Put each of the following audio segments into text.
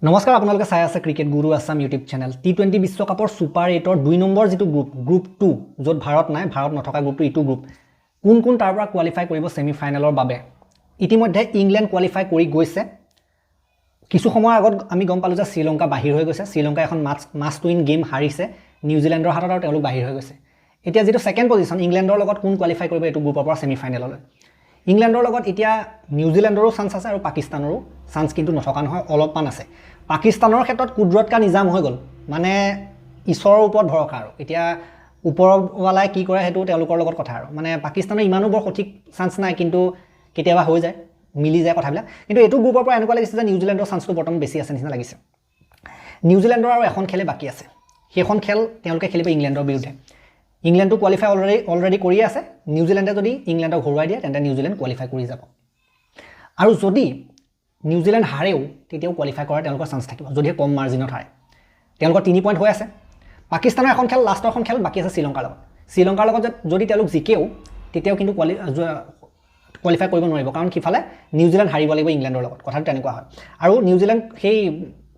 নমস্কাৰ আপোনালোকে চাই আছে ক্ৰিকেট গুৰু আছাম ইউটিউব চেনেল টি20 বিশ্বকাপৰ সুপাৰ 8ৰ 2 নম্বৰ যেটো গ্ৰুপ 2 য'ত ভাৰত নাই ভাৰত নথকা গ্ৰুপটো ইটো গ্ৰুপ কোন তাৰ পৰা কোৱালিফাই কৰিব সেমি ফাইনেলৰ বাবে ইতিমধ্যে ইংল্যান্ড কোৱালিফাই কৰি গৈছে কিছু সময়ৰ আগত আমি গম পালো যে শ্ৰীলংকা বাহিৰ হৈ গৈছে শ্ৰীলংকা এখন মাস্ট উইন গেম হাৰিছে নিউজিলেণ্ডৰ হাতত আৰু তেওঁলোক বাহিৰ হৈ গৈছে এতিয়া যেটো সেকেন্ড পজিশন ইংল্যান্ডৰ লগত কোন কোৱালিফাই কৰিব এটো গ্ৰুপৰ পৰা সেমি ফাইনেললৈ ইংল্যান্ডৰ লগত এতিয়া নিউজিলেণ্ডৰো চান্স আছে আৰু পাকিস্তানৰো চান্স কিন্তু নথকা নহয় অলপমান আছে পাকিস্তানৰ ক্ষেত্ৰত কুদৰত কা নিজাম হৈ গল মানে ঈশ্বৰৰ ওপৰত ভৰসা আৰু এতিয়া ওপৰৱালাই কি কৰে হেতু তেওঁলোকৰ লগত কথা আৰু মানে পাকিস্তানৰ ইমানো বৰ সঠিক চান্স নাই কিন্তু কেতিয়াবা হৈ যায় মিলি যায় কথাবিলাক কিন্তু এটো গ্ৰুপৰ পৰা এনেকুৱা লাগিছে যে নিউজিলেণ্ডৰ চান্সটো বৰ্তমান বেছি আছে নিচিনা লাগিছে নিউজিলেণ্ডৰ আৰু এখন খেলে বাকি আছে সেইখন খেল তেওঁলোকে খেলিব ইংল্যাণ্ডৰ বিৰুদ্ধে ইংল্যান্ডটো কোৱালিফাই অলৰেডি কৰি আছে নিউজিলেণ্ডে যদি ইংল্যাণ্ডক হৰুৱাই দিয়ে তেন্তে নিউজিলেণ্ড কোৱালিফাই কৰি যাব আৰু যদি নিউজিলেণ্ড হাৰেও তেতিয়াও কোৱালিফাই কৰাৰ তেওঁলোকৰ চান্স থাকিব যদি কম মাৰ্জিনত হাৰে তেওঁলোকৰ 3 পইণ্ট হৈ আছে পাকিস্তানৰ এখন খেল লাষ্টৰ এখন খেল বাকি আছে শ্ৰীলংকাৰ লগত যদি তেওঁলোক জিকেও তেতিয়াও কিন্তু কোৱালিফাই কৰিব নোৱাৰিব কাৰণ কিফালে নিউজিলেণ্ড হাৰিব লাগিব ইংল্যাণ্ডৰ লগত কথাটো তেনেকুৱা হয় আৰু নিউজিলেণ্ড সেই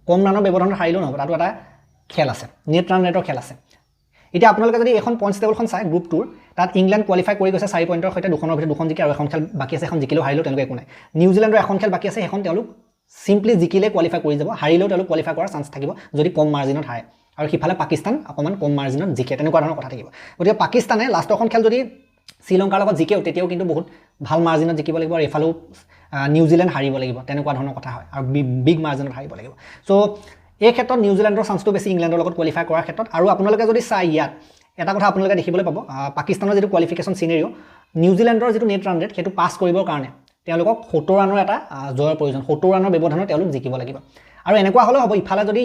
কম ৰানৰ ব্যৱধানত হাৰিলেও নহব তাতো এটা খেল আছে নেট ৰান ৰেটৰ খেল আছে এতিয়া আপোনালোকে যদি এখন পইণ্টছ টেবুলখন চাই গ্ৰুপ 2 তাত ইংল্যান্ড কোৱালিফাই কৰি গৈছে 4 পইণ্টৰ সৈতে দুখনৰ ভিতৰত দুখন জিকে আৰু এখন খেল বাকি আছে এখন জিকিলেও হাৰিলেও তেওঁলোকে একো নাই নিউজিলেণ্ডৰ এখন খেল বাকি আছে এখন তেওঁলোক সিম্পলি জিকিলে কোৱালিফাই কৰি যাব হাৰিলেও তেওঁলোক কোৱালিফাই কৰাৰ চান্স থাকিব যদি কম মাৰ্জিনত হাৰে আৰু কিফালে পাকিস্তান অকমান কম মাৰ্জিনত জিকে তেনেকুৱা ধৰণৰ কথা থাকিব গতিকে পাকিস্তানে লাষ্টৰখন খেল যদি শ্ৰীলংকাৰ লগত জিকেও তেতিয়াও কিন্তু বহুত ভাল মাৰ্জিনত জিকিব লাগিব আৰু এফালেও নিউজিলেণ্ড হাৰিব লাগিব তেনেকুৱা ধৰণৰ কথা হয় আৰু বিগ মাৰ্জিনত হাৰিব লাগিব সো এই ক্ষেত্ৰত নিউজিলেণ্ডৰ চান্সটো বেছি ইংল্যাণ্ডৰ লগত কোৱালিফাই কৰাৰ ক্ষেত্ৰত আৰু আপোনালোকে যদি চাই ইয়াত এটা কথা আপোনালোকে দেখিবলৈ পাব পাকিস্তানৰ যেটো কোৱালিফিকেশন সিনাৰিও নিউজিলেণ্ডৰ যেটো নেট ৰান ৰেট হেতু পাস কৰিবৰ কাৰণে তেওঁলোকক 70 ৰানৰ এটা জয়ৰ প্ৰয়োজন 70 ৰানৰ ব্যৱধানত তেওঁলোক জিকিব লাগিব আৰু এনেকুৱা হলে হ'ব ইফালে যদি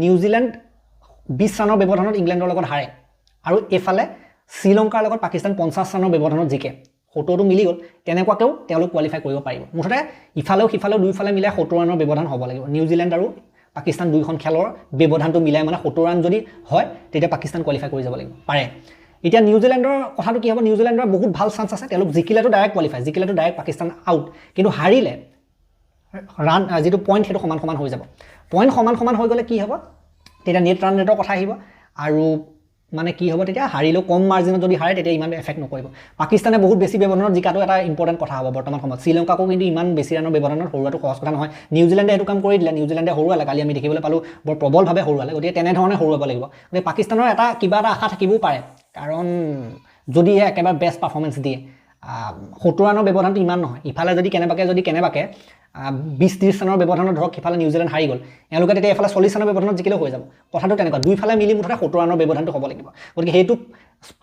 নিউজিলেণ্ড 20 ৰানৰ ব্যৱধানত ইংল্যাণ্ডৰ লগত হাৰে আৰু এফালে শ্ৰীলংকাৰ লগত পাকিস্তান 50 ৰানৰ ব্যৱধানত জিকে 70টো মিলি গল তেনেকুৱাকেও তেওঁলোক কোৱালিফাই কৰিব পাৰিব মুঠতে ইফালেও সিফালেও দুইফালে মিলাই 70 ৰানৰ ব্যৱধান হ'ব লাগিব নিউজিলেণ্ড আৰু পাকিস্তান দুইখন খেলৰ ব্যৱধানটো মিলাই মানে 70 ৰান যদি হয় তেতিয়া পাকিস্তান কোৱালিফাই কৰি যাব লাগিব পাৰে এতিয়া নিউজিলেণ্ডৰ কথাটো কি হ'ব নিউজিলেণ্ডৰ বহুত ভাল চান্স আছে তেওঁলোক জিকিলেটো ডাইৰেক্ট কোৱালিফাই জিকিলেটো ডাইৰেক্ট পাকিস্তান আউট কিন্তু হাৰিলে ৰান যেটো পইণ্ট হেতু সমান হৈ যাব পইণ্ট সমান হৈ গলে কি হ'ব তেতিয়া নেট ৰান ৰেটৰ কথা আহিব আৰু মানে কি হ'ব তেতিয়া হাৰিলেও কম মাৰ্জিনত যদি হাৰে তেতিয়া ইমান এফেক্ট নকৰিব পাকিস্তানে বহুত বেছি ব্যৱধানত জিকাটো এটা ইম্পৰ্টেন্ট কথা হ'ব বৰ্তমান সময়ত শ্ৰীলংকাকো কিন্তু ইমান বেছি ৰানৰ ব্যৱধানত হৰুৱাটো সহজ কথা নহয় নিউজিলেণ্ডে এটো কাম কৰি দিলে নিউজিলেণ্ডে হৰুৱালে কালি আমি দেখিবলৈ পালো বৰ প্ৰবলভাৱে হৰুৱালে গতিকে তেনে ধৰণে হৰুৱাব লাগিব গতিকে পাকিস্তানৰ এটা কিবা এটা আশা থাকিবও পাৰে কাৰণ যদি একেবাৰে বেষ্ট পাৰফৰমেন্স দিয়ে 70 ৰানৰ ব্যৱধানটো ইমান নহয় ইফালে যদি কেনেবাকে 20-30 ৰানৰ ব্যৱধানত ধৰক ইফালে নিউজিলেণ্ড হাৰি গল এওঁলোকে তেতিয়া এফালে 40 ৰানৰ ব্যৱধানত জিকিলেও হৈ যাব কথাটো তেনেকুৱা দুইফালে মিলি মুঠতে 70 ৰানৰ ব্যৱধানটো হ'ব লাগিব গতিকে হেতু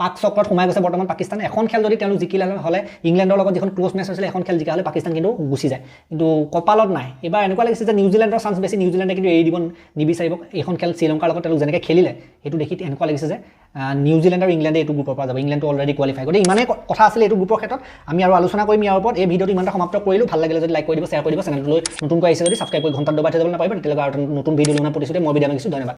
পাক চক্ৰত সোমাই গৈছে বৰ্তমান পাকিস্তান এখন খেল যদি তেওঁলোক জিকিলে হলে ইংল্যাণ্ডৰ লগত যিখন ক্লোজ মেচ হৈছিল এখন খেল জিকা হলে পাকিস্তান কিন্তু গুচি যায় কিন্তু কপালত নাই এবাৰ এনেকুৱা লাগিছে যে নিউজিলেণ্ডৰ চান্স বেছি নিউজিলেণ্ডে কিন্তু এৰি দিব নিবিচাৰিব এখন খেল শ্ৰীলংকাৰ লগত তেওঁলোক যেনেকৈ খেলিলে হেতু দেখি এনেকুৱা লাগিছে যে নিউজিলেণ্ড আৰু ইংল্যাণ্ডে এটো গ্ৰুপৰ পৰা যাব ইংল্যাণ্ডটো অলৰেডি কোৱালিফাই গতিকে ইমানে কথা আছিল এটো গ্ৰুপৰ ক্ষেত্ৰত আমি আৰু আলোচনা কৰিম ইয়াৰ ওপৰত এই ভিডিঅটো ইমানটা সমাপ্ত কৰিলো ভাল লাগিলে যদি লাইক কৰি দিব শ্বেয়াৰ কৰি দিব চেনেলটোলৈ নতুনকৈ আহিছে যদি সাবস্ক্ৰাইব কৰি ঘণ্টা দবাই থৈ যাবলৈ নাপাৰিব তেতিয়ালৈকে আৰু নতুন ভিডিঅ লৈ প্ৰতিশ্ৰুতি মই বিদায় মাগিছো ধন্যবাদ